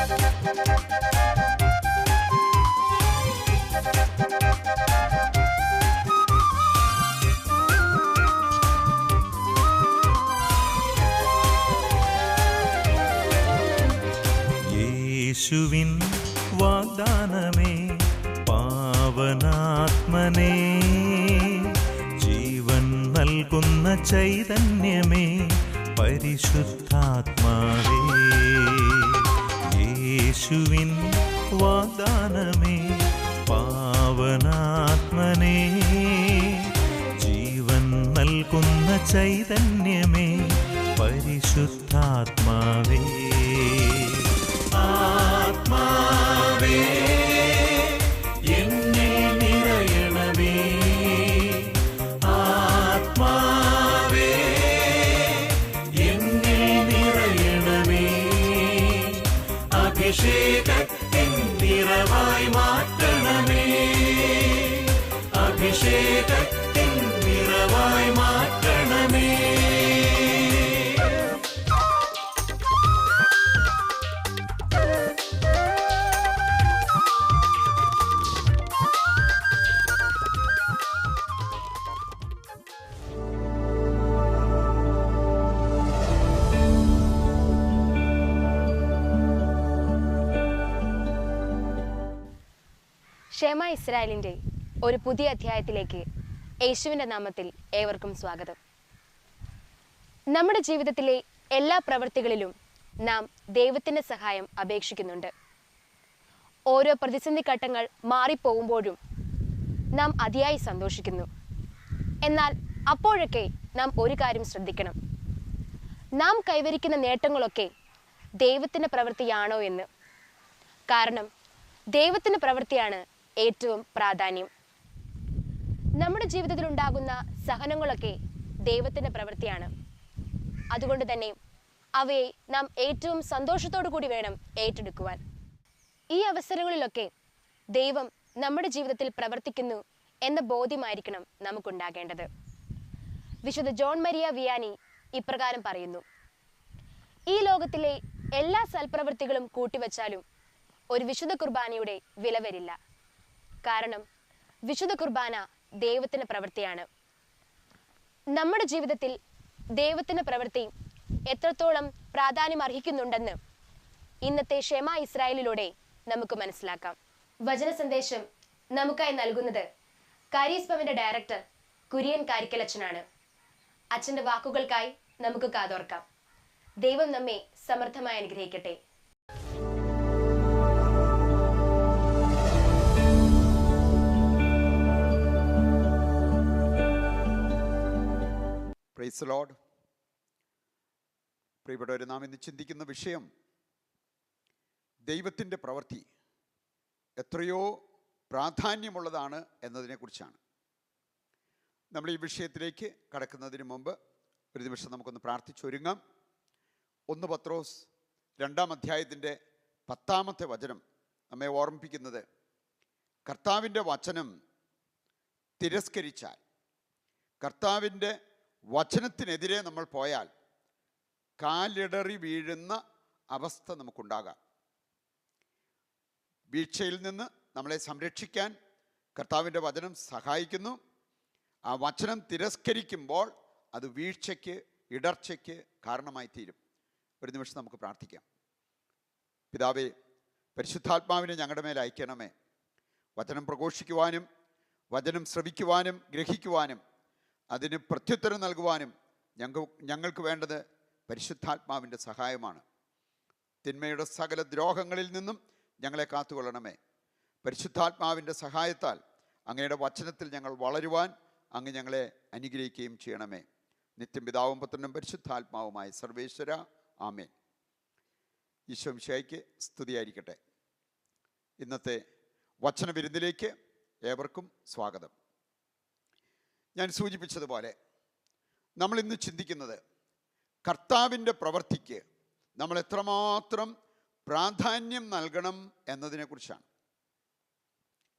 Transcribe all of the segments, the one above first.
യേശുവിൻ വാഗ്ദാനമേ പാവനാത്മനേ, ജീവൻ നൽകുന്ന ചൈതന്യമേ പരിശുദ്ധാത്മാവേ. യേശുവിൻ വാഗ്ദാനമേ പാവനാത്മനേ, ജീവൻ നൽകുന്ന ചൈതന്യമേ പരിശുദ്ധാത്മാവേ. ആത്മാവേ എന്നിൽ നിറയണമേ, ആത്മാവേ എന്നിൽ നിറയണമേ, അഭിഷേകത്തിൻ നിറവായി മാറ്റണമേ, അഭിഷേകത്തിൻ നിറവായി മാറ്റണമേ. ക്ഷേമ ഇസ്രായേലിൻ്റെ ഒരു പുതിയ അധ്യായത്തിലേക്ക് യേശുവിൻ്റെ നാമത്തിൽ ഏവർക്കും സ്വാഗതം. നമ്മുടെ ജീവിതത്തിലെ എല്ലാ പ്രവൃത്തികളിലും നാം ദൈവത്തിൻ്റെ സഹായം അപേക്ഷിക്കുന്നുണ്ട്. ഓരോ പ്രതിസന്ധി ഘട്ടങ്ങൾ മാറിപ്പോകുമ്പോഴും നാം അതിയായി സന്തോഷിക്കുന്നു. എന്നാൽ അപ്പോഴൊക്കെ നാം ഒരു കാര്യം ശ്രദ്ധിക്കണം. നാം കൈവരിക്കുന്ന നേട്ടങ്ങളൊക്കെ ദൈവത്തിൻ്റെ പ്രവൃത്തിയാണോ എന്ന്. കാരണം ദൈവത്തിൻ്റെ പ്രവൃത്തിയാണ് ഏറ്റവും പ്രാധാന്യം. നമ്മുടെ ജീവിതത്തിൽ ഉണ്ടാകുന്ന സഹനങ്ങളൊക്കെ ദൈവത്തിൻ്റെ പ്രവൃത്തിയാണ്. അതുകൊണ്ട് തന്നെ അവയെ നാം ഏറ്റവും സന്തോഷത്തോടു കൂടി വേണം ഏറ്റെടുക്കുവാൻ. ഈ അവസരങ്ങളിലൊക്കെ ദൈവം നമ്മുടെ ജീവിതത്തിൽ പ്രവർത്തിക്കുന്നു എന്ന ബോധ്യമായിരിക്കണം നമുക്കുണ്ടാകേണ്ടത്. വിശുദ്ധ ജോൺ മരിയ വിയാനി ഇപ്രകാരം പറയുന്നു: ഈ ലോകത്തിലെ എല്ലാ സൽപ്രവൃത്തികളും കൂട്ടിവച്ചാലും ഒരു വിശുദ്ധ കുർബാനയുടെ വില വരില്ല. കാരണം വിശുദ്ധ കുർബാന ദൈവത്തിൻ്റെ പ്രവൃത്തിയാണ്. നമ്മുടെ ജീവിതത്തിൽ ദൈവത്തിൻ്റെ പ്രവൃത്തി എത്രത്തോളം പ്രാധാന്യം അർഹിക്കുന്നുണ്ടെന്ന് ഇന്നത്തെ ക്ഷേമ ഇസ്രായേലിലൂടെ നമുക്ക് മനസ്സിലാക്കാം. വചന സന്ദേശം നമുക്കായി നൽകുന്നത് കാരീസ് ഭവന്റെ ഡയറക്ടർ കുര്യൻ കാരിക്കലച്ചനാണ്. അച്ഛൻ്റെ വാക്കുകൾക്കായി നമുക്ക് കാതോർക്കാം. ദൈവം നമ്മെ സമൃദ്ധമായി അനുഗ്രഹിക്കട്ടെ. Praise the Lord. പ്രിയപ്പെട്ടവർ, നാം ഇന്ന് ചിന്തിക്കുന്ന വിഷയം ദൈവത്തിൻ്റെ പ്രവൃത്തി എത്രയോ പ്രാധാന്യമുള്ളതാണ് എന്നതിനെക്കുറിച്ചാണ്. നമ്മൾ ഈ വിഷയത്തിലേക്ക് കടക്കുന്നതിന് മുമ്പ് ഒരു നിമിഷം നമുക്കൊന്ന് പ്രാർത്ഥിച്ചൊരുങ്ങാം. 1 പത്രോസ് 2-ാം അധ്യായത്തിൻ്റെ 10-ാമത്തെ വചനം നമ്മെ ഓർമ്മിപ്പിക്കുന്നത്, കർത്താവിൻ്റെ വചനം തിരസ്കരിച്ചാൽ, കർത്താവിൻ്റെ വചനത്തിനെതിരെ നമ്മൾ പോയാൽ കാലിടറി വീഴുന്ന അവസ്ഥ നമുക്കുണ്ടാകാം. വീഴ്ചയിൽ നിന്ന് നമ്മളെ സംരക്ഷിക്കാൻ കർത്താവിൻ്റെ വചനം സഹായിക്കുന്നു. ആ വചനം തിരസ്കരിക്കുമ്പോൾ അത് വീഴ്ചയ്ക്ക്, ഇടർച്ചയ്ക്ക് കാരണമായി തീരും. ഒരു നിമിഷം നമുക്ക് പ്രാർത്ഥിക്കാം. പിതാവേ, പരിശുദ്ധാത്മാവിനെ ഞങ്ങളുടെ മേൽ അയക്കണമേ. വചനം പ്രഘോഷിക്കുവാനും വചനം ശ്രവിക്കുവാനും ഗ്രഹിക്കുവാനും അതിന് പ്രത്യുത്തരം നൽകുവാനും ഞങ്ങൾക്ക് വേണ്ടത് പരിശുദ്ധാത്മാവിൻ്റെ സഹായമാണ്. തിന്മയുടെ സകല ദ്രോഹങ്ങളിൽ നിന്നും ഞങ്ങളെ കാത്തുകൊള്ളണമേ. പരിശുദ്ധാത്മാവിൻ്റെ സഹായത്താൽ അങ്ങയുടെ വചനത്തിൽ ഞങ്ങൾ വളരുവാൻ അങ്ങ് ഞങ്ങളെ അനുഗ്രഹിക്കുകയും ചെയ്യണമേ. നിത്യം പിതാവും പുത്രനും പരിശുദ്ധാത്മാവുമായ സർവേശ്വര, ആമേൻ. ഈശോ മിശിഹായ്ക്ക് സ്തുതിയായിരിക്കട്ടെ. ഇന്നത്തെ വചനവിരുന്നിലേക്ക് ഏവർക്കും സ്വാഗതം. ഞാൻ സൂചിപ്പിച്ചതുപോലെ നമ്മൾ ഇന്ന് ചിന്തിക്കുന്നത് കർത്താവിൻ്റെ പ്രവൃത്തിക്ക് നമ്മൾ എത്രമാത്രം പ്രാധാന്യം നൽകണം എന്നതിനെക്കുറിച്ചാണ്.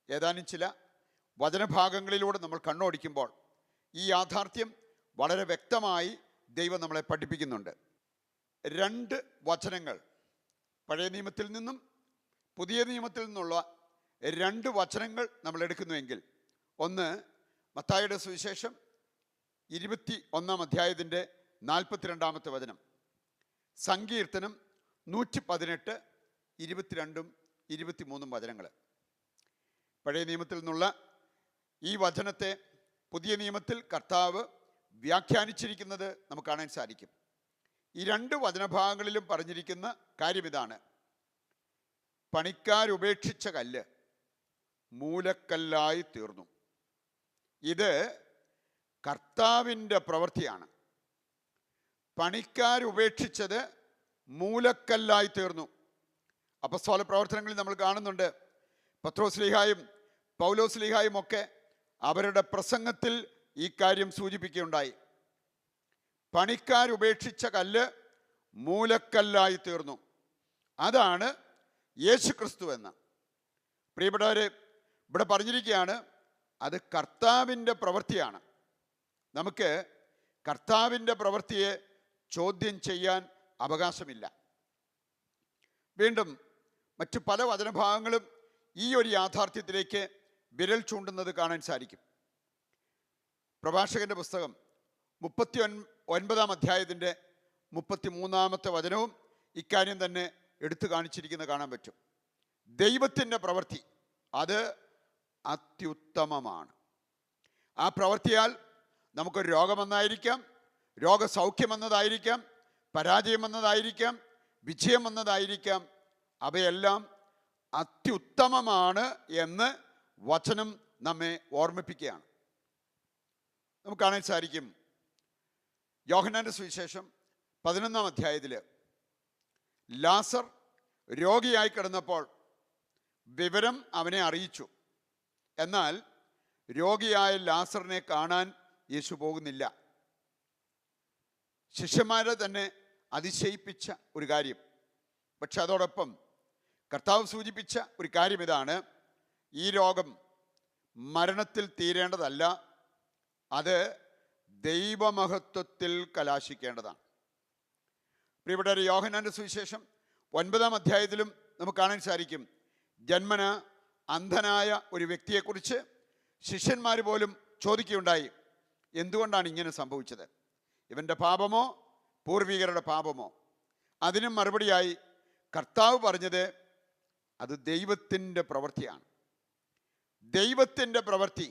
ഏതാനും ചില വചനഭാഗങ്ങളിലൂടെ നമ്മൾ കണ്ണോടിക്കുമ്പോൾ ഈ യാഥാർത്ഥ്യം വളരെ വ്യക്തമായി ദൈവം നമ്മളെ പഠിപ്പിക്കുന്നുണ്ട്. 2 വചനങ്ങൾ പഴയ നിയമത്തിൽ നിന്നും പുതിയ നിയമത്തിൽ നിന്നുള്ള 2 വചനങ്ങൾ നമ്മൾ എടുക്കുന്നുവെങ്കിൽ, ഒന്ന് മത്തായിയുടെ സുവിശേഷം 21-ാം അധ്യായത്തിൻ്റെ 42-ാമത്തെ വചനം, സങ്കീർത്തനം 118, 22, 23 വചനങ്ങൾ. പഴയ നിയമത്തിൽ നിന്നുള്ള ഈ വചനത്തെ പുതിയ നിയമത്തിൽ കർത്താവ് വ്യാഖ്യാനിച്ചിരിക്കുന്നത് നമുക്ക് കാണാൻ സാധിക്കും. ഈ 2 വചനഭാഗങ്ങളിലും പറഞ്ഞിരിക്കുന്ന കാര്യം ഇതാണ്: പണിക്കാരുപേക്ഷിച്ച കല്ല് മൂലക്കല്ലായി തീർന്നു. ഇത് കർത്താവിൻ്റെ പ്രവൃത്തിയാണ്. പണിക്കാരുപേക്ഷിച്ചത് മൂലക്കല്ലായി തീർന്നു. അപ്പസ്തോല പ്രവർത്തനങ്ങളിൽ നമ്മൾ കാണുന്നുണ്ട്, പത്രോസ്ലീഹായും പൗലോസ്ലീഹായും ഒക്കെ അവരുടെ പ്രസംഗത്തിൽ ഈ കാര്യം സൂചിപ്പിക്കുകയുണ്ടായി. പണിക്കാരുപേക്ഷിച്ച കല്ല് മൂലക്കല്ലായി തീർന്നു. അതാണ് യേശുക്രിസ്തു എന്ന്. പ്രിയപ്പെട്ടവരെ, ഇവിടെ പറഞ്ഞിരിക്കുകയാണ്, അത് കർത്താവിൻ്റെ പ്രവൃത്തിയാണ്. നമുക്ക് കർത്താവിൻ്റെ പ്രവൃത്തിയെ ചോദ്യം ചെയ്യാൻ അവകാശമില്ല. വീണ്ടും മറ്റു പല വചനഭാഗങ്ങളും ഈ ഒരു യാഥാർത്ഥ്യത്തിലേക്ക് വിരൽ ചൂണ്ടുന്നത് കാണാൻ സാധിക്കും. പ്രഭാഷകന്റെ പുസ്തകം 39-ാം അധ്യായത്തിൻ്റെ 33-ാമത്തെ വചനവും ഇക്കാര്യം തന്നെ എടുത്തു കാണിച്ചിരിക്കുന്നത് കാണാൻ പറ്റും. ദൈവത്തിൻ്റെ പ്രവൃത്തി അത് അത്യുത്തമമാണ്. ആ പ്രവൃത്തിയാൽ നമുക്കൊരു രോഗം വന്നായിരിക്കാം, രോഗസൗഖ്യം വന്നതായിരിക്കാം, പരാജയം വന്നതായിരിക്കാം, വിജയം വന്നതായിരിക്കാം. അവയെല്ലാം അത്യുത്തമമാണ് എന്ന് വചനം നമ്മെ ഓർമ്മിപ്പിക്കുകയാണ്. നമുക്ക് കാണാൻ സാധിക്കും, യോഹന്നാന്റെ സുവിശേഷം 11-ാം അധ്യായത്തിൽ ലാസർ രോഗിയായി കിടന്നപ്പോൾ വിവരം അവനെ അറിയിച്ചു. എന്നാൽ രോഗിയായ ലാസറിനെ കാണാൻ യേശു പോകുന്നില്ല. ശിഷ്യന്മാരെ തന്നെ അതിശയിപ്പിച്ച ഒരു കാര്യം. പക്ഷെ അതോടൊപ്പം കർത്താവ് സൂചിപ്പിച്ച ഒരു കാര്യം ഇതാണ്: ഈ രോഗം മരണത്തിൽ തീരേണ്ടതല്ല, അത് ദൈവമഹത്വത്തിൽ കലാശിക്കേണ്ടതാണ്. പ്രിയപ്പെട്ട യോഹന്നാന്റെ സുവിശേഷം 9-ാം അധ്യായത്തിലും നമുക്ക് കാണാൻ സാധിക്കും, ജന്മന അന്ധനായ ഒരു വ്യക്തിയെക്കുറിച്ച് ശിഷ്യന്മാർ പോലും ചോദിക്കുകയുണ്ടായി, എന്തുകൊണ്ടാണ് ഇങ്ങനെ സംഭവിച്ചത്? ഇവൻ്റെ പാപമോ പൂർവികരുടെ പാപമോ? അതിനും മറുപടിയായി കർത്താവ് പറഞ്ഞത്, അത് ദൈവത്തിൻ്റെ പ്രവൃത്തിയാണ്. ദൈവത്തിൻ്റെ പ്രവൃത്തി,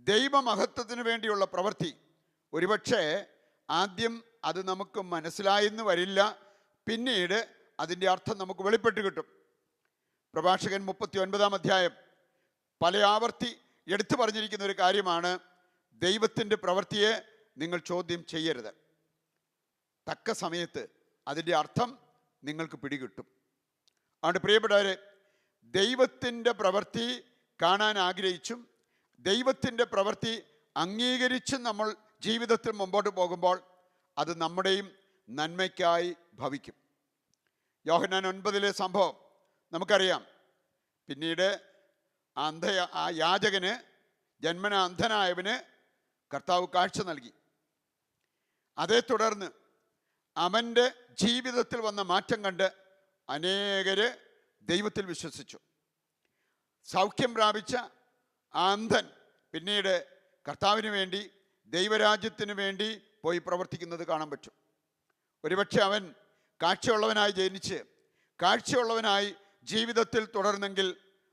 ദൈവമഹത്വത്തിന് വേണ്ടിയുള്ള പ്രവൃത്തി. ഒരുപക്ഷെ ആദ്യം അത് നമുക്ക് മനസ്സിലായെന്ന് വരില്ല, പിന്നീട് അതിൻ്റെ അർത്ഥം നമുക്ക് വെളിപ്പെട്ട് കിട്ടും. പ്രഭാഷകൻ 39-ാം അധ്യായം പല ആവർത്തി എടുത്തു പറഞ്ഞിരിക്കുന്ന ഒരു കാര്യമാണ്, ദൈവത്തിൻ്റെ പ്രവൃത്തിയെ നിങ്ങൾ ചോദ്യം ചെയ്യരുത്. തക്ക സമയത്ത് അതിൻ്റെ അർത്ഥം നിങ്ങൾക്ക് പിടികിട്ടും. അതുകൊണ്ട് പ്രിയപ്പെട്ടവരെ, ദൈവത്തിൻ്റെ പ്രവൃത്തി കാണാൻ ആഗ്രഹിച്ചും ദൈവത്തിൻ്റെ പ്രവൃത്തി അംഗീകരിച്ചും നമ്മൾ ജീവിതത്തിൽ മുമ്പോട്ട് പോകുമ്പോൾ അത് നമ്മുടെയും നന്മയ്ക്കായി ഭവിക്കും. യോഹന്നാൻ 9-ലെ സംഭവം നമുക്കറിയാം. പിന്നീട് ആ യാചകന്, ജന്മന അന്ധനായവന് കർത്താവ് കാഴ്ച നൽകി. അതേ തുടർന്ന് അവൻ്റെ ജീവിതത്തിൽ വന്ന മാറ്റം കണ്ട് അനേകര് ദൈവത്തിൽ വിശ്വസിച്ചു. സൗഖ്യം പ്രാപിച്ച ആ അന്ധൻ പിന്നീട് കർത്താവിന് വേണ്ടി, ദൈവരാജ്യത്തിന് വേണ്ടി പോയി പ്രവർത്തിക്കുന്നത് കാണാൻ പറ്റും. ഒരുപക്ഷെ അവൻ കാഴ്ചയുള്ളവനായി ജനിച്ച് കാഴ്ചയുള്ളവനായി ജീവിതത്തിൽ തുടർന്നെങ്കിൽ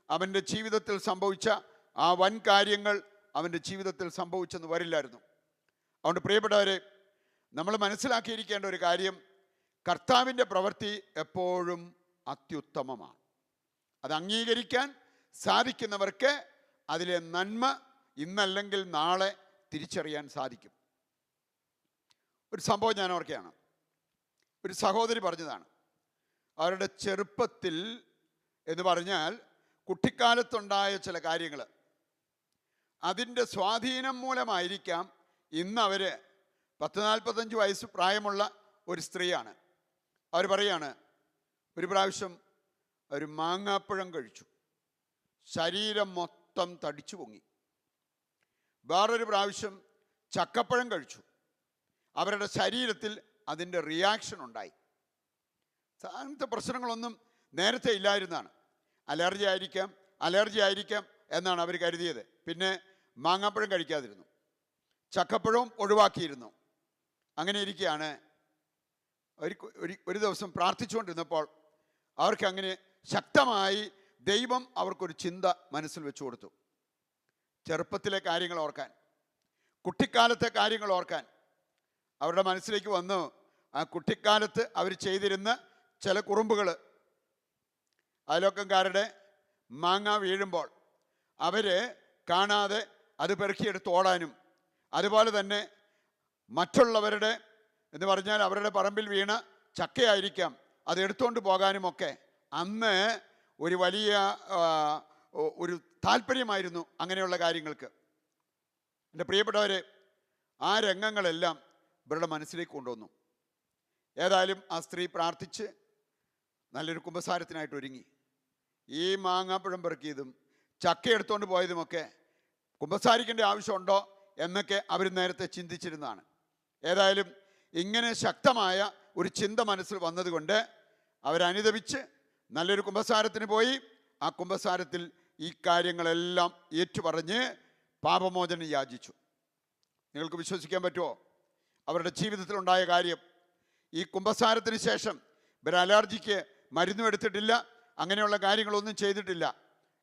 അവൻ്റെ ജീവിതത്തിൽ സംഭവിച്ച ആ വൻ കാര്യങ്ങൾ അവൻ്റെ ജീവിതത്തിൽ സംഭവിച്ചെന്ന് വരില്ലായിരുന്നു. അതുകൊണ്ട് പ്രിയപ്പെട്ടവരെ, നമ്മൾ മനസ്സിലാക്കിയിരിക്കേണ്ട ഒരു കാര്യം, കർത്താവിൻ്റെ പ്രവൃത്തി എപ്പോഴും അത്യുത്തമമാണ്. അത് അംഗീകരിക്കാൻ സാധിക്കുന്നവർക്ക് അതിലെ നന്മ ഇന്നല്ലെങ്കിൽ നാളെ തിരിച്ചറിയാൻ സാധിക്കും. ഒരു സംഭവം ഞാൻ ഓർക്കുകയാണ്. ഒരു സഹോദരി പറഞ്ഞതാണ്, അവരുടെ ചെറുപ്പത്തിൽ എന്ന് പറഞ്ഞാൽ കുട്ടിക്കാലത്തുണ്ടായ ചില കാര്യങ്ങൾ, അതിൻ്റെ സ്വാധീനം മൂലമായിരിക്കാം ഇന്ന് അവർ 40-45 വയസ്സ് പ്രായമുള്ള ഒരു സ്ത്രീയാണ്. അവർ പറയാണ്, ഒരു പ്രാവശ്യം ഒരു മാങ്ങാപ്പഴം കഴിച്ചു, ശരീരം മൊത്തം തടിച്ചു പൊങ്ങി. വേറൊരു പ്രാവശ്യം ചക്കപ്പഴം കഴിച്ചു, അവരുടെ ശരീരത്തിൽ അതിൻ്റെ റിയാക്ഷൻ ഉണ്ടായി. അങ്ങനത്തെ പ്രശ്നങ്ങളൊന്നും നേരത്തെ ഇല്ലായിരുന്നാണ്. അലർജി ആയിരിക്കാം എന്നാണ് അവർ കരുതിയത്. പിന്നെ മാങ്ങാപ്പഴം കഴിക്കാതിരുന്നു, ചക്കപ്പഴവും ഒഴിവാക്കിയിരുന്നു. അങ്ങനെ ഇരിക്കുകയാണ് ഒരു ദിവസം പ്രാർത്ഥിച്ചുകൊണ്ടിരുന്നപ്പോൾ അവർക്ക് അങ്ങനെ ശക്തമായി ദൈവം അവർക്കൊരു ചിന്ത മനസ്സിൽ വെച്ചു കൊടുത്തു. ചെറുപ്പത്തിലെ കാര്യങ്ങൾ ഓർക്കാൻ, കുട്ടിക്കാലത്തെ കാര്യങ്ങൾ ഓർക്കാൻ അവരുടെ മനസ്സിലേക്ക് വന്നു. ആ കുട്ടിക്കാലത്ത് അവർ ചെയ്തിരുന്ന ചില കുറുമ്പുകൾ, അയൽവക്കക്കാരുടെ മാങ്ങ വീഴുമ്പോൾ അവർ കാണാതെ അത് പെറുക്കിയെടുത്ത് ഓടാനും, അതുപോലെ തന്നെ മറ്റുള്ളവരുടെ എന്ന് പറഞ്ഞാൽ അവരുടെ പറമ്പിൽ വീണ ചക്കയായിരിക്കാം അത് എടുത്തുകൊണ്ട് പോകാനുമൊക്കെ അന്ന് ഒരു വലിയ ഒരു താല്പര്യമായിരുന്നു അങ്ങനെയുള്ള കാര്യങ്ങൾക്ക്. എൻ്റെ പ്രിയപ്പെട്ടവരെ, ആ രംഗങ്ങളെല്ലാം ഇവരുടെ മനസ്സിലേക്ക് കൊണ്ടുവന്നു. ഏതായാലും ആ സ്ത്രീ പ്രാർത്ഥിച്ച് നല്ലൊരു കുമ്പസാരത്തിനായിട്ട് ഒരുങ്ങി. ഈ മാങ്ങാപ്പഴം പെറുക്കിയതും ചക്ക എടുത്തുകൊണ്ട് പോയതുമൊക്കെ കുമ്പസാരിക്കേണ്ട ആവശ്യമുണ്ടോ എന്നൊക്കെ അവർ നേരത്തെ ചിന്തിച്ചിരുന്നതാണ്. ഏതായാലും ഇങ്ങനെ ശക്തമായ ഒരു ചിന്ത മനസ്സിൽ വന്നതുകൊണ്ട് അവരനുദപിച്ച് നല്ലൊരു കുമ്പസാരത്തിന് പോയി. ആ കുമ്പസാരത്തിൽ ഈ കാര്യങ്ങളെല്ലാം ഏറ്റുപറഞ്ഞ് പാപമോചനം യാചിച്ചു. നിങ്ങൾക്ക് വിശ്വസിക്കാൻ പറ്റുമോ അവരുടെ ജീവിതത്തിലുണ്ടായ കാര്യം? ഈ കുമ്പസാരത്തിന് ശേഷം ഇവർ അലർജിക്ക് മരുന്നും എടുത്തിട്ടില്ല, അങ്ങനെയുള്ള കാര്യങ്ങളൊന്നും ചെയ്തിട്ടില്ല.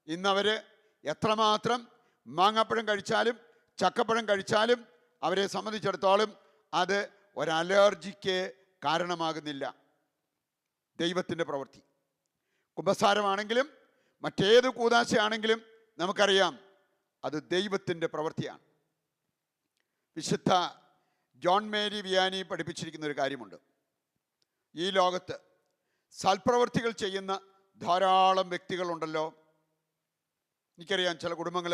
ഇന്നവർ എത്രമാത്രം മാങ്ങാപ്പഴം കഴിച്ചാലും ചക്കപ്പഴം കഴിച്ചാലും അവരെ സംബന്ധിച്ചിടത്തോളം അത് ഒരലർജിക്ക് കാരണമാകുന്നില്ല. ദൈവത്തിൻ്റെ പ്രവൃത്തി. കുമ്പസാരമാണെങ്കിലും മറ്റേത് കൂദാശയാണെങ്കിലും നമുക്കറിയാം അത് ദൈവത്തിൻ്റെ പ്രവൃത്തിയാണ്. വിശുദ്ധ ജോൺ മേരി വിയാനി പഠിപ്പിച്ചിരിക്കുന്ന ഒരു കാര്യമുണ്ട്. ഈ ലോകത്ത് സൽപ്രവൃത്തികൾ ചെയ്യുന്ന ധാരാളം വ്യക്തികളുണ്ടല്ലോ. എനിക്കറിയാം ചില കുടുംബങ്ങൾ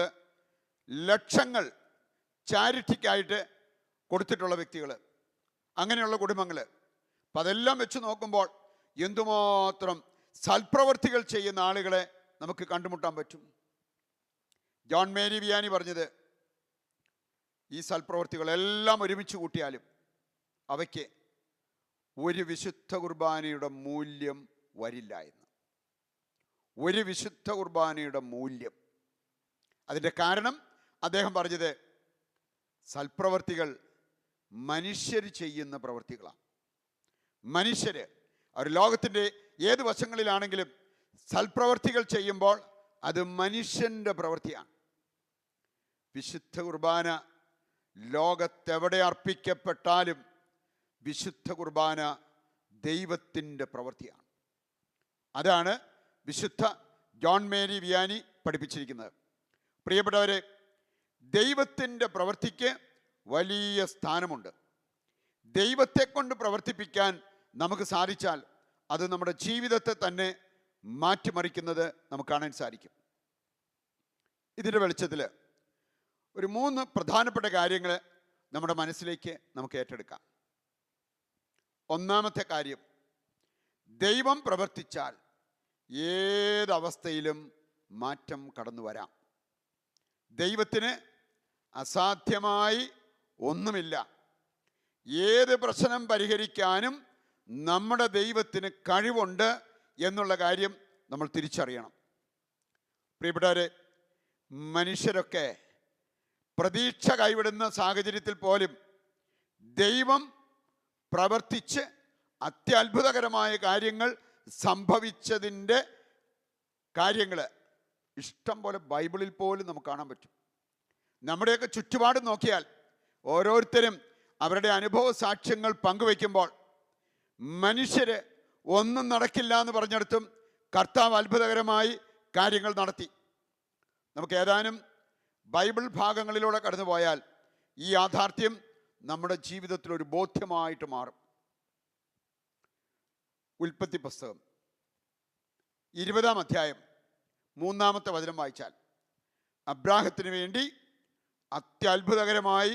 ലക്ഷങ്ങൾ ചാരിറ്റിക്കായിട്ട് കൊടുത്തിട്ടുള്ള വ്യക്തികൾ, അങ്ങനെയുള്ള കുടുംബങ്ങൾ. അപ്പം അതെല്ലാം വെച്ച് നോക്കുമ്പോൾ എന്തുമാത്രം സൽപ്രവൃത്തികൾ ചെയ്യുന്ന ആളുകളെ നമുക്ക് കണ്ടുമുട്ടാൻ പറ്റും. ജോൺ മേരി വിയാനി പറഞ്ഞത്, ഈ സൽപ്രവൃത്തികളെല്ലാം ഒരുമിച്ച് കൂട്ടിയാലും അവയ്ക്ക് ഒരു വിശുദ്ധ കുർബാനയുടെ മൂല്യം വരില്ല എന്ന്. ഒരു വിശുദ്ധ കുർബാനയുടെ മൂല്യം. അതിൻ്റെ കാരണം അദ്ദേഹം പറഞ്ഞത്, സൽപ്രവൃത്തികൾ മനുഷ്യർ ചെയ്യുന്ന പ്രവൃത്തികളാണ്. മനുഷ്യർ അവർ ലോകത്തിൻ്റെ ഏത് വശങ്ങളിലാണെങ്കിലും സൽപ്രവൃത്തികൾ ചെയ്യുമ്പോൾ അത് മനുഷ്യൻ്റെ പ്രവൃത്തിയാണ്. വിശുദ്ധ കുർബാന ലോകത്തെവിടെ അർപ്പിക്കപ്പെട്ടാലും വിശുദ്ധ കുർബാന ദൈവത്തിൻ്റെ പ്രവൃത്തിയാണ്. അതാണ് വിശുദ്ധ ജോൺ മേരി വിയാനി പഠിപ്പിച്ചിരിക്കുന്നത്. പ്രിയപ്പെട്ടവരെ, ദൈവത്തിൻ്റെ പ്രവൃത്തിക്ക് വലിയ സ്ഥാനമുണ്ട്. ദൈവത്തെ കൊണ്ട് പ്രവർത്തിപ്പിക്കാൻ നമുക്ക് സാധിച്ചാൽ അത് നമ്മുടെ ജീവിതത്തെ തന്നെ മാറ്റിമറിക്കുന്നത് നമുക്ക് കാണാൻ സാധിക്കും. ഇതിൻ്റെ വെളിച്ചത്തിൽ ഒരു 3 പ്രധാനപ്പെട്ട കാര്യങ്ങൾ നമ്മുടെ മനസ്സിലേക്ക് നമുക്ക് ഏറ്റെടുക്കാം. ഒന്നാമത്തെ കാര്യം, ദൈവം പ്രവർത്തിച്ചാൽ ഏതവസ്ഥയിലും മാറ്റം കടന്നു വരാം. ദൈവത്തിന് അസാധ്യമായി ഒന്നുമില്ല. ഏത് പ്രശ്നം പരിഹരിക്കാനും നമ്മുടെ ദൈവത്തിന് കഴിവുണ്ട് എന്നുള്ള കാര്യം നമ്മൾ തിരിച്ചറിയണം. പ്രിയപ്പെട്ടവരെ, മനുഷ്യരൊക്കെ പ്രതീക്ഷ കൈവിടുന്ന സാഹചര്യത്തിൽ പോലും ദൈവം പ്രവർത്തിച്ച് അത്യത്ഭുതകരമായ കാര്യങ്ങൾ സംഭവിച്ചതിൻ്റെ കാര്യങ്ങൾ ഇഷ്ടം പോലെ ബൈബിളിൽ പോലും നമുക്ക് കാണാൻ പറ്റും. നമ്മുടെയൊക്കെ ചുറ്റുപാട് നോക്കിയാൽ ഓരോരുത്തരും അവരുടെ അനുഭവ സാക്ഷ്യങ്ങൾ പങ്കുവയ്ക്കുമ്പോൾ മനുഷ്യർ ഒന്നും നടക്കില്ല എന്ന് പറഞ്ഞിടത്തും കർത്താവ് അത്ഭുതകരമായി കാര്യങ്ങൾ നടത്തി. നമുക്ക് ഏതാനും ബൈബിൾ ഭാഗങ്ങളിലൂടെ കടന്നു പോയാൽ ഈ യാഥാർത്ഥ്യം നമ്മുടെ ജീവിതത്തിൽ ഒരു ബോധ്യമായിട്ട് മാറും. ഉൽപ്പത്തി പുസ്തകം 20-ാം അധ്യായം 3-ാമത്തെ വചനം വായിച്ചാൽ അബ്രാഹത്തിന് വേണ്ടി അത്യത്ഭുതകരമായി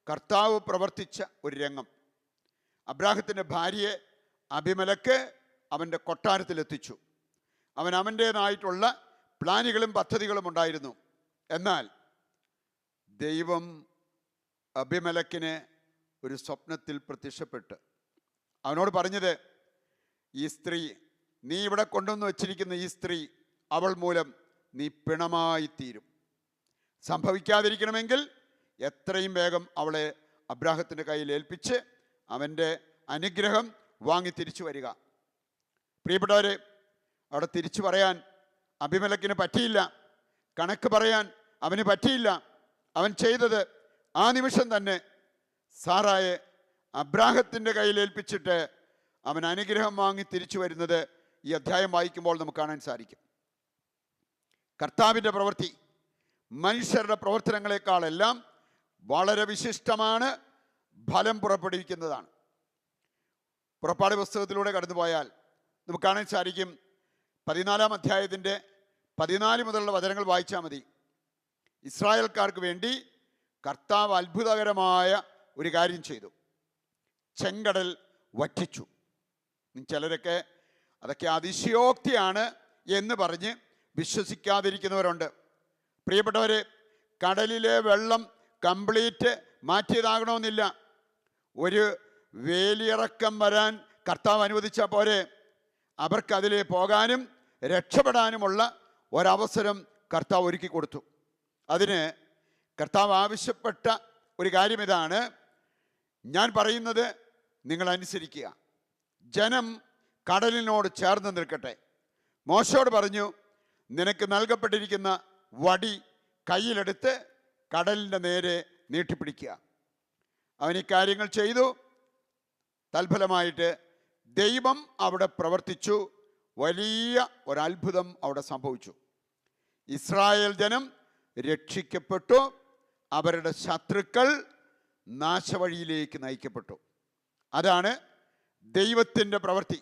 കർത്താവ് പ്രവർത്തിച്ച ഒരു രംഗം. അബ്രാഹത്തിൻ്റെ ഭാര്യയെ അബിമലക്ക് അവൻ്റെ കൊട്ടാരത്തിലെത്തിച്ചു. അവൻ്റേതായിട്ടുള്ള പ്ലാനുകളും പദ്ധതികളും ഉണ്ടായിരുന്നു. എന്നാൽ ദൈവം അബിമലക്കിന് ഒരു സ്വപ്നത്തിൽ പ്രത്യക്ഷപ്പെട്ട് അവനോട് പറഞ്ഞത്, ഈ സ്ത്രീ, നീ ഇവിടെ കൊണ്ടുവന്ന് വച്ചിരിക്കുന്ന ഈ സ്ത്രീ, അവൾ മൂലം നീ പിണമായി തീരും. സംഭവിക്കാതിരിക്കണമെങ്കിൽ എത്രയും വേഗം അവളെ അബ്രാഹത്തിൻ്റെ കയ്യിൽ ഏൽപ്പിച്ച് അവൻ്റെ അനുഗ്രഹം വാങ്ങി തിരിച്ചു വരിക. പ്രിയപ്പെട്ടവരെ, അവിടെ തിരിച്ചു പറയാൻ അബിമേലെക്കിന് പറ്റിയില്ല, കണക്ക് പറയാൻ അവന് പറ്റിയില്ല. അവൻ ചെയ്തത് ആ നിമിഷം തന്നെ സാറായെ അബ്രാഹത്തിൻ്റെ കയ്യിൽ ഏൽപ്പിച്ചിട്ട് അവൻ അനുഗ്രഹം വാങ്ങി തിരിച്ചു വരുന്നത് ഈ അധ്യായം വായിക്കുമ്പോൾ നമുക്ക് കാണാൻ സാധിക്കും. കർത്താവിൻ്റെ പ്രവൃത്തി മനുഷ്യരുടെ പ്രവർത്തനങ്ങളെക്കാളെല്ലാം വളരെ വിശിഷ്ടമാണ്, ഫലം പുറപ്പെടുവിക്കുന്നതാണ്. പുറപ്പാട് പുസ്തകത്തിലൂടെ കടന്നുപോയാൽ നമുക്ക് കാണാൻ സാധിക്കും. 14-ാം അധ്യായത്തിൻ്റെ 14 മുതലുള്ള വചനങ്ങൾ വായിച്ചാൽ മതി. ഇസ്രായേൽക്കാർക്ക് വേണ്ടി കർത്താവ് അത്ഭുതകരമായ ഒരു കാര്യം ചെയ്തു. ചെങ്കടൽ വറ്റിച്ചു. ചിലരൊക്കെ അതൊക്കെ അതിശയോക്തിയാണ് എന്ന് പറഞ്ഞ് വിശ്വസിക്കാതിരിക്കുന്നവരുണ്ട്. പ്രിയപ്പെട്ടവരെ, കടലിലെ വെള്ളം കംപ്ലീറ്റ് മാറ്റിയതാകണമെന്നില്ല. ഒരു വേലിയിറക്കം വരാൻ കർത്താവ് അനുവദിച്ചാൽ പോരെ, അവർക്കതിലെ പോകാനും രക്ഷപ്പെടാനുമുള്ള ഒരവസരം കർത്താവ് ഒരുക്കി കൊടുത്തു. അതിന് കർത്താവ് ആവശ്യപ്പെട്ട ഒരു കാര്യം ഇതാണ്: ഞാൻ പറയുന്നത് നിങ്ങൾ അനുസരിക്കുക. ജനം കടലിനോട് ചേർന്ന് നിൽക്കട്ടെ. മോശയോട് പറഞ്ഞു, നിനക്ക് നൽകപ്പെട്ടിരിക്കുന്ന വടി കയ്യിലെടുത്ത് കടലിൻ്റെ നേരെ നീട്ടിപ്പിടിക്കുക. അവൻ ഈ കാര്യങ്ങൾ ചെയ്തു. തൽഫലമായിട്ട് ദൈവം അവിടെ പ്രവർത്തിച്ചു. വലിയ ഒരത്ഭുതം അവിടെ സംഭവിച്ചു. ഇസ്രായേൽ ജനം രക്ഷിക്കപ്പെട്ടു. അവരുടെ ശത്രുക്കൾ നാശവഴിയിലേക്ക് നയിക്കപ്പെട്ടു. അതാണ് ദൈവത്തിൻ്റെ പ്രവൃത്തി.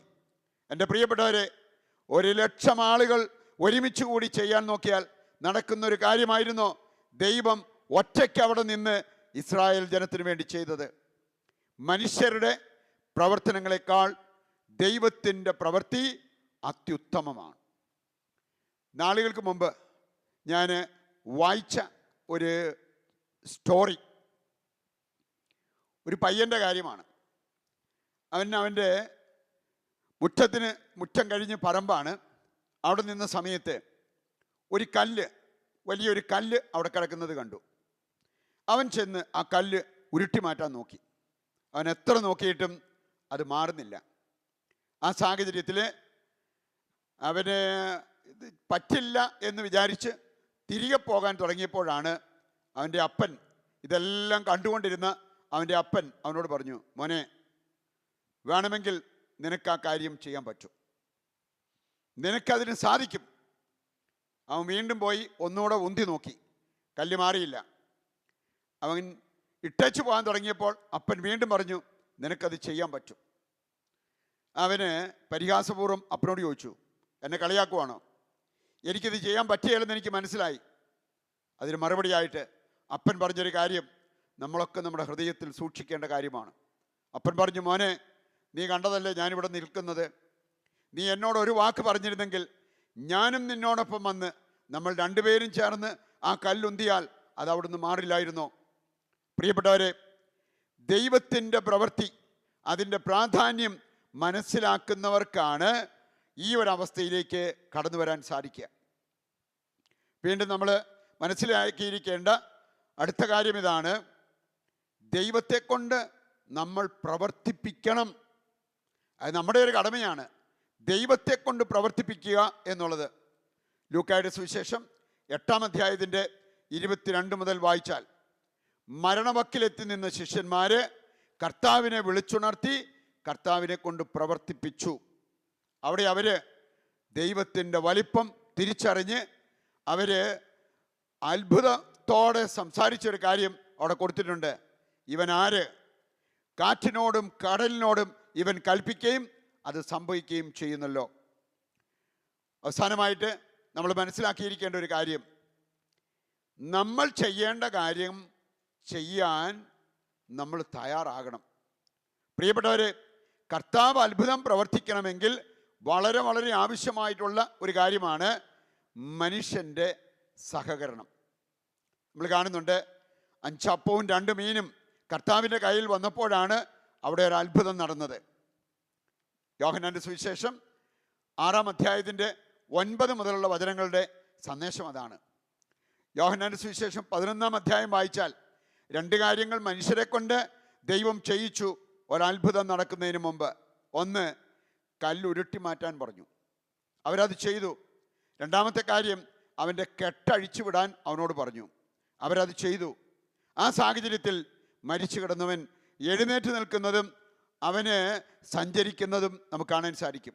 എൻ്റെ പ്രിയപ്പെട്ടവരെ, 1,00,000 ആളുകൾ ഒരുമിച്ച് കൂടി ചെയ്യാൻ നോക്കിയാൽ നടക്കുന്നൊരു കാര്യമായിരുന്നോ ദൈവം ഒറ്റയ്ക്ക് അവിടെ നിന്ന് ഇസ്രായേൽ ജനത്തിന് വേണ്ടി ചെയ്തത്? മനുഷ്യരുടെ പ്രവർത്തനങ്ങളെക്കാൾ ദൈവത്തിൻ്റെ പ്രവൃത്തി അത്യുത്തമമാണ്. നാളുകൾക്ക് മുമ്പ് ഞാൻ വായിച്ച ഒരു സ്റ്റോറി ഒരു പയ്യൻ്റെ കാര്യമാണ്. അവൻ്റെ മുറ്റം കഴിഞ്ഞ് പറമ്പാണ്. അവിടെ നിന്ന സമയത്ത് ഒരു കല്ല്, വലിയൊരു കല്ല് അവിടെ കിടക്കുന്നത് കണ്ടു. അവൻ ചെന്ന് ആ കല്ല് ഉരുട്ടി മാറ്റാൻ നോക്കി. അവൻ എത്ര നോക്കിയിട്ടും അത് മാറുന്നില്ല. ആ സാഹചര്യത്തിൽ അവന് ഇത് പറ്റില്ല എന്ന് വിചാരിച്ച് തിരികെ പോകാൻ തുടങ്ങിയപ്പോഴാണ് അവൻ്റെ അപ്പൻ, ഇതെല്ലാം കണ്ടുകൊണ്ടിരുന്ന അവൻ്റെ അപ്പൻ അവനോട് പറഞ്ഞു, മോനെ, വേണമെങ്കിൽ നിനക്ക് ആ കാര്യം ചെയ്യാൻ പറ്റും, നിനക്കതിന് സാധിക്കും. അവൻ വീണ്ടും പോയി ഒന്നുകൂടെ ഉന്തി നോക്കി. കല്ല് മാറിയില്ല. അവൻ ഇട്ടേച്ച് പോകാൻ തുടങ്ങിയപ്പോൾ അപ്പൻ വീണ്ടും പറഞ്ഞു, നിനക്കത് ചെയ്യാൻ പറ്റും. അവന് പരിഹാസപൂർവ്വം അപ്പനോട് ചോദിച്ചു, എന്നെ കളിയാക്കുവാണോ? എനിക്കിത് ചെയ്യാൻ പറ്റിയാലെന്ന് എനിക്ക് മനസ്സിലായി. അതിന് മറുപടിയായിട്ട് അപ്പൻ പറഞ്ഞൊരു കാര്യം നമ്മളൊക്കെ നമ്മുടെ ഹൃദയത്തിൽ സൂക്ഷിക്കേണ്ട കാര്യമാണ്. അപ്പൻ പറഞ്ഞു, മോനെ, നീ കണ്ടതല്ലേ ഞാനിവിടെ നിൽക്കുന്നത്. നീ എന്നോട് ഒരു വാക്ക് പറഞ്ഞിരുന്നെങ്കിൽ ഞാനും നിന്നോടൊപ്പം വന്ന് നമ്മൾ രണ്ടുപേരും ചേർന്ന് ആ കല്ലുന്തിയാൽ അത് അവിടുന്ന് മാറില്ലായിരുന്നോ? പ്രിയപ്പെട്ടവരെ, ദൈവത്തിൻ്റെ പ്രവൃത്തി, അതിൻ്റെ പ്രാധാന്യം മനസ്സിലാക്കുന്നവർക്കാണ് ഈ ഒരവസ്ഥയിലേക്ക് കടന്നു വരാൻ സാധിക്കുക. വീണ്ടും നമ്മൾ മനസ്സിലാക്കിയിരിക്കേണ്ട അടുത്ത കാര്യം ഇതാണ്: ദൈവത്തെ കൊണ്ട് നമ്മൾ പ്രവർത്തിപ്പിക്കണം. അത് നമ്മുടെ ഒരു കടമയാണ്, ദൈവത്തെ കൊണ്ട് പ്രവർത്തിപ്പിക്കുക എന്നുള്ളത്. ലൂക്കായുടെ സുവിശേഷം 8-ാം അധ്യായത്തിൻ്റെ 22 മുതൽ വായിച്ചാൽ, മരണവക്കിലെത്തി നിന്ന ശിഷ്യന്മാർ കർത്താവിനെ വിളിച്ചുണർത്തി കർത്താവിനെ കൊണ്ട് പ്രവർത്തിപ്പിച്ചു. അവിടെ അവർ ദൈവത്തിൻ്റെ വലിപ്പം തിരിച്ചറിഞ്ഞ് അവർ അത്ഭുതത്തോടെ സംസാരിച്ചൊരു കാര്യം അവിടെ കൊടുത്തിട്ടുണ്ട്. ഇവൻ ആര്? കാറ്റിനോടും കടലിനോടും ഇവൻ കൽപ്പിക്കുകയും അത് സംഭവിക്കുകയും ചെയ്യുന്നല്ലോ. അവസാനമായിട്ട് നമ്മൾ മനസ്സിലാക്കിയിരിക്കേണ്ട ഒരു കാര്യം, നമ്മൾ ചെയ്യേണ്ട കാര്യം ചെയ്യാൻ നമ്മൾ തയ്യാറാകണം. പ്രിയപ്പെട്ടവരെ, കർത്താവ് അത്ഭുതം പ്രവർത്തിക്കണമെങ്കിൽ വളരെ വളരെ ആവശ്യമായിട്ടുള്ള ഒരു കാര്യമാണ് മനുഷ്യൻ്റെ സഹകരണം. നമ്മൾ കാണുന്നുണ്ട്, 5 അപ്പവും 2 മീനും കർത്താവിൻ്റെ കയ്യിൽ വന്നപ്പോഴാണ് അവിടെ ഒരു അത്ഭുതം നടന്നത്. യോഹന്നാന്റെ സുവിശേഷം 6-ാം അധ്യായത്തിൻ്റെ 9 മുതലുള്ള വചനങ്ങളുടെ സന്ദേശം അതാണ്. യോഹന്നാന്റെ സുവിശേഷം 11-ാം അധ്യായം വായിച്ചാൽ 2 കാര്യങ്ങൾ മനുഷ്യരെ കൊണ്ട് ദൈവം ചെയ്യിച്ചു ഒരത്ഭുതം നടക്കുന്നതിന് മുമ്പ്. ഒന്ന്, കല്ലുരുട്ടി മാറ്റാൻ പറഞ്ഞു, അവരത് ചെയ്തു. 2-ാമത്തെ കാര്യം, അവൻ്റെ കെട്ടഴിച്ചു വിടാൻ അവനോട് പറഞ്ഞു, അവരത് ചെയ്തു. ആ സാഹചര്യത്തിൽ മരിച്ചു കിടന്നവൻ എഴുന്നേറ്റ് നിൽക്കുന്നതും അവന് സഞ്ചരിക്കുന്നതും നമുക്ക് കാണാൻ സാധിക്കും.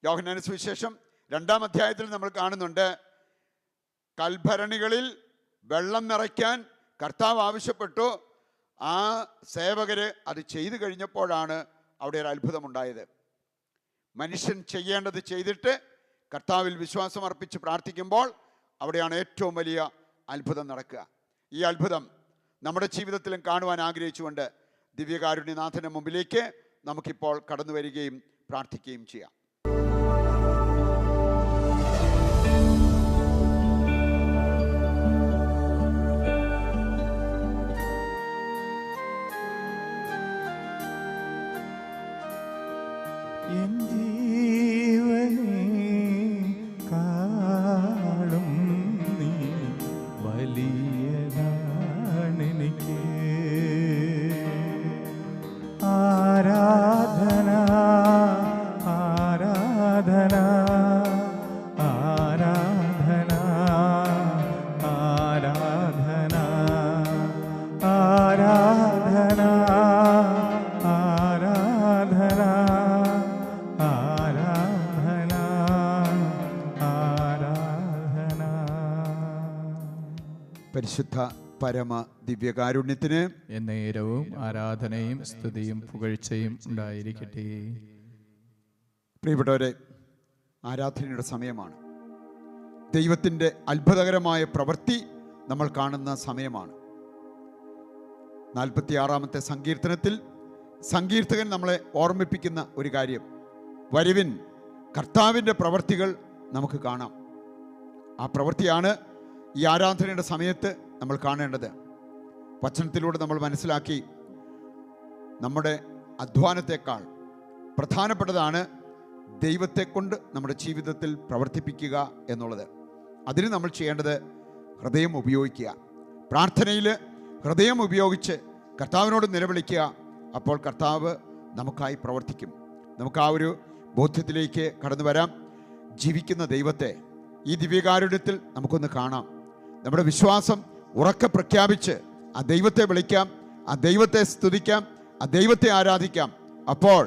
യോഹന്നാന്റെ സുവിശേഷം 2-ാം അധ്യായത്തിൽ നമ്മൾ കാണുന്നുണ്ട്, കൽഭരണികളിൽ വെള്ളം നിറയ്ക്കാൻ കർത്താവ് ആവശ്യപ്പെട്ടു. ആ സേവകര് അത് ചെയ്തു കഴിഞ്ഞപ്പോഴാണ് അവിടെ ഒരു അത്ഭുതമുണ്ടായത്. മനുഷ്യൻ ചെയ്യേണ്ടത് ചെയ്തിട്ട് കർത്താവിൽ വിശ്വാസം അർപ്പിച്ച് പ്രാർത്ഥിക്കുമ്പോൾ അവിടെയാണ് ഏറ്റവും വലിയ അത്ഭുതം നടക്കുക. ഈ അത്ഭുതം നമ്മുടെ ജീവിതത്തിലും കാണുവാൻ ആഗ്രഹിച്ചുകൊണ്ട് ദിവ്യകാരുണ്യനാഥൻ്റെ മുമ്പിലേക്ക് നമുക്കിപ്പോൾ കടന്നു വരികയും പ്രാർത്ഥിക്കുകയും ചെയ്യാം. പരിശുദ്ധ പരമ ദിവ്യകാരുണ്യത്തിന് എന്നേരവും ആരാധനയും സ്തുതിയും പുകഴ്ചയും ഉണ്ടായിരിക്കട്ടെ. പ്രിയപ്പെട്ടവരെ, ആരാധനയുടെ സമയമാണ്. ദൈവത്തിൻ്റെ അത്ഭുതകരമായ പ്രവൃത്തി നമ്മൾ കാണുന്ന സമയമാണ്. 46-ാമത്തെ സങ്കീർത്തനത്തിൽ സങ്കീർത്തകൻ നമ്മളെ ഓർമ്മിപ്പിക്കുന്ന ഒരു കാര്യം, വരുവിൻ കർത്താവിൻ്റെ പ്രവൃത്തികൾ നമുക്ക് കാണാം. ആ പ്രവൃത്തിയാണ് ഈ ആരാധനയുടെ സമയത്ത് നമ്മൾ കാണേണ്ടത്. വചനത്തിലൂടെ നമ്മൾ മനസ്സിലാക്കി, നമ്മുടെ അധ്വാനത്തെക്കാൾ പ്രധാനപ്പെട്ടതാണ് ദൈവത്തെ കൊണ്ട് നമ്മുടെ ജീവിതത്തിൽ പ്രവർത്തിപ്പിക്കുക എന്നുള്ളത്. അതിന് നമ്മൾ ചെയ്യേണ്ടത് ഹൃദയം ഉപയോഗിക്കുക. പ്രാർത്ഥനയിൽ ഹൃദയം ഉപയോഗിച്ച് കർത്താവിനോട് നിലവിളിക്കുക. അപ്പോൾ കർത്താവ് നമുക്കായി പ്രവർത്തിക്കും. നമുക്ക് ആ ഒരു ബോധ്യത്തിലേക്ക് കടന്നു വരാം. ജീവിക്കുന്ന ദൈവത്തെ ഈ ദിവ്യകാരുണ്യത്തിൽ നമുക്കൊന്ന് കാണാം. നമ്മുടെ വിശ്വാസം ഉറക്കെ പ്രഖ്യാപിച്ച് ആ ദൈവത്തെ വിളിക്കാം, ആ ദൈവത്തെ സ്തുതിക്കാം, ആ ദൈവത്തെ ആരാധിക്കാം. അപ്പോൾ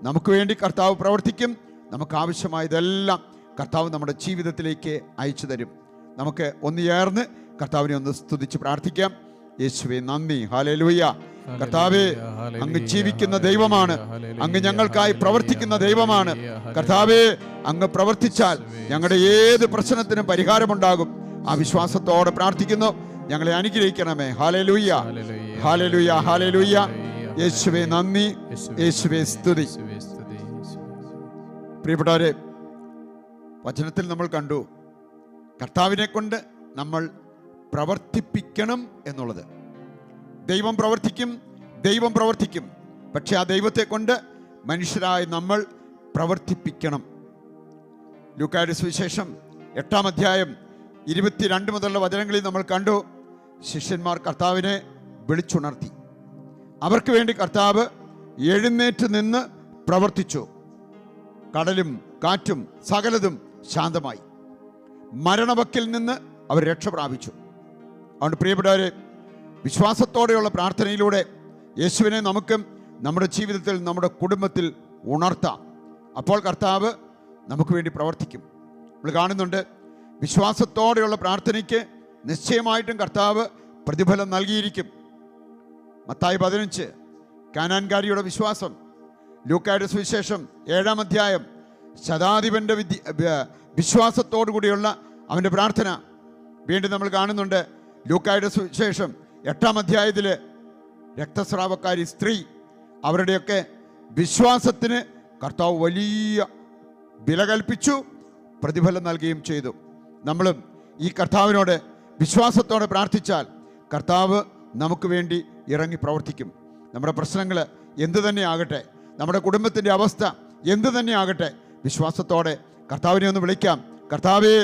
നമുക്ക് വേണ്ടി കർത്താവ് പ്രവർത്തിക്കും. നമുക്ക് ആവശ്യമായതെല്ലാം കർത്താവ് നമ്മുടെ ജീവിതത്തിലേക്ക് അയച്ചു തരും. നമുക്ക് ഒന്ന് ചേർന്ന് കർത്താവിനെ ഒന്ന് സ്തുതിച്ച് പ്രാർത്ഥിക്കാം. യേശുവേ നന്ദി, ഹല്ലേലൂയ. കർത്താവേ, അങ്ങ് ജീവിക്കുന്ന ദൈവമാണ്, അങ്ങ് ഞങ്ങൾക്കായി പ്രവർത്തിക്കുന്ന ദൈവമാണ്. കർത്താവേ, അങ്ങ് പ്രവർത്തിച്ചാൽ ഞങ്ങളുടെ ഏത് പ്രശ്നത്തിനും പരിഹാരമുണ്ടാകും. ആ വിശ്വാസത്തോടെ പ്രാർത്ഥിക്കുന്നു. ഞങ്ങളെ അനുഗ്രഹിക്കണമേ. Hallelujah, hallelujah, hallelujah. യേശുവേ നന്ദി, യേശുവേ സ്തുതി. പ്രിയപ്പെട്ടവരെ, വചനത്തിൽ നമ്മൾ കണ്ടു കർത്താവിനെ കൊണ്ട് നമ്മൾ പ്രവർത്തിപ്പിക്കണം എന്നുള്ളത്. ദൈവം പ്രവർത്തിക്കും, ദൈവം പ്രവർത്തിക്കും. പക്ഷെ ആ ദൈവത്തെ കൊണ്ട് മനുഷ്യരായി നമ്മൾ പ്രവർത്തിപ്പിക്കണം. ലൂക്കായുടെ സുവിശേഷം 8-ാം അധ്യായം 22 മുതലുള്ള വചനങ്ങളിൽ നമ്മൾ കണ്ടു, ശിഷ്യന്മാർ കർത്താവിനെ വിളിച്ചുണർത്തി. അവർക്ക് വേണ്ടി കർത്താവ് എഴുന്നേറ്റ് നിന്ന് പ്രവർത്തിച്ചു. കടലും കാറ്റും സകലതും ശാന്തമായി. മരണവക്കിൽ നിന്ന് അവർ രക്ഷ പ്രാപിച്ചു. അതുകൊണ്ട് പ്രിയപ്പെട്ടവരെ, വിശ്വാസത്തോടെയുള്ള പ്രാർത്ഥനയിലൂടെ യേശുവിനെ നമുക്കും നമ്മുടെ ജീവിതത്തിൽ, നമ്മുടെ കുടുംബത്തിൽ ഉണർത്താം. അപ്പോൾ കർത്താവ് നമുക്ക് വേണ്ടി പ്രവർത്തിക്കും. നമ്മൾ കാണുന്നുണ്ട്, വിശ്വാസത്തോടെയുള്ള പ്രാർത്ഥനയ്ക്ക് നിശ്ചയമായിട്ടും കർത്താവ് പ്രതിഫലം നൽകിയിരിക്കും. മത്തായി 15 കാനാൻകാരിയുടെ വിശ്വാസം. ലൂക്കായുടെ സുവിശേഷം 7-ാം അധ്യായം ശതാധിപൻ്റെ വിശ്വാസത്തോടു കൂടിയുള്ള അവൻ്റെ പ്രാർത്ഥന. വീണ്ടും നമ്മൾ കാണുന്നുണ്ട് ലൂക്കായുടെ സുവിശേഷം 8-ാം അധ്യായത്തിൽ രക്തസ്രാവക്കാരി സ്ത്രീ, അവരുടെയൊക്കെ വിശ്വാസത്തിന് കർത്താവ് വലിയ വില കൽപ്പിച്ചു, പ്രതിഫലം നൽകുകയും ചെയ്തു. നമ്മളും ഈ കർത്താവിനോട് വിശ്വാസത്തോടെ പ്രാർത്ഥിച്ചാൽ കർത്താവ് നമുക്ക് വേണ്ടി ഇറങ്ങി പ്രവർത്തിക്കും. നമ്മുടെ പ്രശ്നങ്ങൾ എന്തു തന്നെ ആകട്ടെ, നമ്മുടെ കുടുംബത്തിൻ്റെ അവസ്ഥ എന്തു തന്നെ ആകട്ടെ വിശ്വാസത്തോടെ കർത്താവിനെ ഒന്ന് വിളിക്കാം. കർത്താവേ,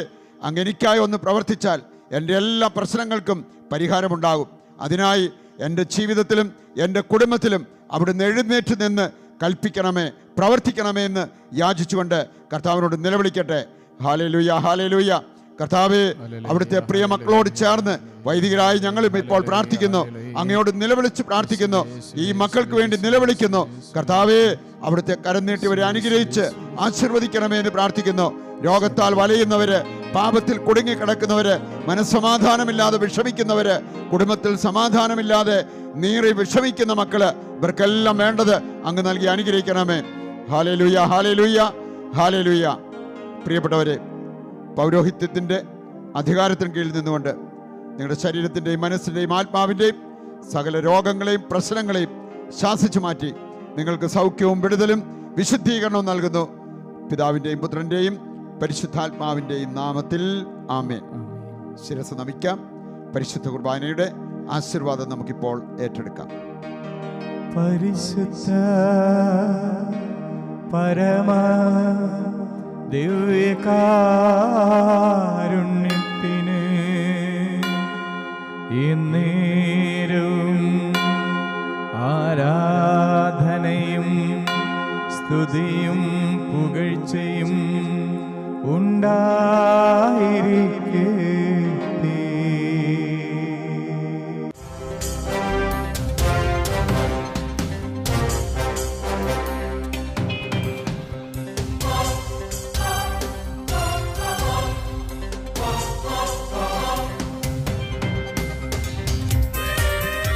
അങ്ങ് എനിക്കായി ഒന്ന് പ്രവർത്തിച്ചാൽ എൻ്റെ എല്ലാ പ്രശ്നങ്ങൾക്കും പരിഹാരമുണ്ടാകും. അതിനായി എൻ്റെ ജീവിതത്തിലും എൻ്റെ കുടുംബത്തിലും അവിടുന്ന് എഴുന്നേറ്റ് നിന്ന് കൽപ്പിക്കണമേ, പ്രവർത്തിക്കണമേ എന്ന് യാചിച്ചുകൊണ്ട് കർത്താവിനോട് നിലവിളിക്കട്ടെ. Hallelujah, hallelujah. കർത്താവേ, അവിടുത്തെ പ്രിയ മക്കളോട് ചേർന്ന് വൈദികരായി ഞങ്ങളും ഇപ്പോൾ പ്രാർത്ഥിക്കുന്നു. അങ്ങയോട് നിലവിളിച്ച് പ്രാർത്ഥിക്കുന്നു. ഈ മക്കൾക്ക് വേണ്ടി നിലവിളിക്കുന്നു. കർത്താവേ, അവിടുത്തെ കരം നീട്ടിവരെ അനുഗ്രഹിച്ച് ആശീർവദിക്കണമേ എന്ന് പ്രാർത്ഥിക്കുന്നു. രോഗത്താൽ വലയുന്നവര്, പാപത്തിൽ കുടുങ്ങിക്കിടക്കുന്നവര്, മനസ്സമാധാനമില്ലാതെ വിഷമിക്കുന്നവര്, കുടുംബത്തിൽ സമാധാനമില്ലാതെ നീറി വിഷമിക്കുന്ന മക്കള്, ഇവർക്കെല്ലാം വേണ്ടത് അങ്ങ് നൽകി അനുഗ്രഹിക്കണമേ. Hallelujah, hallelujah, hallelujah. പ്രിയപ്പെട്ടവരെ, പൗരോഹിത്യത്തിൻ്റെ അധികാരത്തിന് കീഴിൽ നിന്നുകൊണ്ട് നിങ്ങളുടെ ശരീരത്തിൻ്റെയും മനസ്സിൻ്റെയും ആത്മാവിൻ്റെയും സകല രോഗങ്ങളെയും പ്രശ്നങ്ങളെയും ശാസിച്ചു മാറ്റി നിങ്ങൾക്ക് സൗഖ്യവും വിടുതലും വിശുദ്ധീകരണവും നൽകുന്നു. പിതാവിൻ്റെയും പുത്രൻ്റെയും പരിശുദ്ധാത്മാവിൻ്റെയും നാമത്തിൽ ആമേൻ. ശിരസ് നമിക്കാം. പരിശുദ്ധ കുർബാനയുടെ ആശീർവാദം നമുക്കിപ്പോൾ ഏറ്റെടുക്കാം. പരിശുദ്ധ പരമ ദിവ്യകാരുണ്യത്തിന് എന്നേരവും ആരാധനയും സ്തുതിയും പുകഴ്ചയും ഉണ്ടായിരിക്കട്ടെ.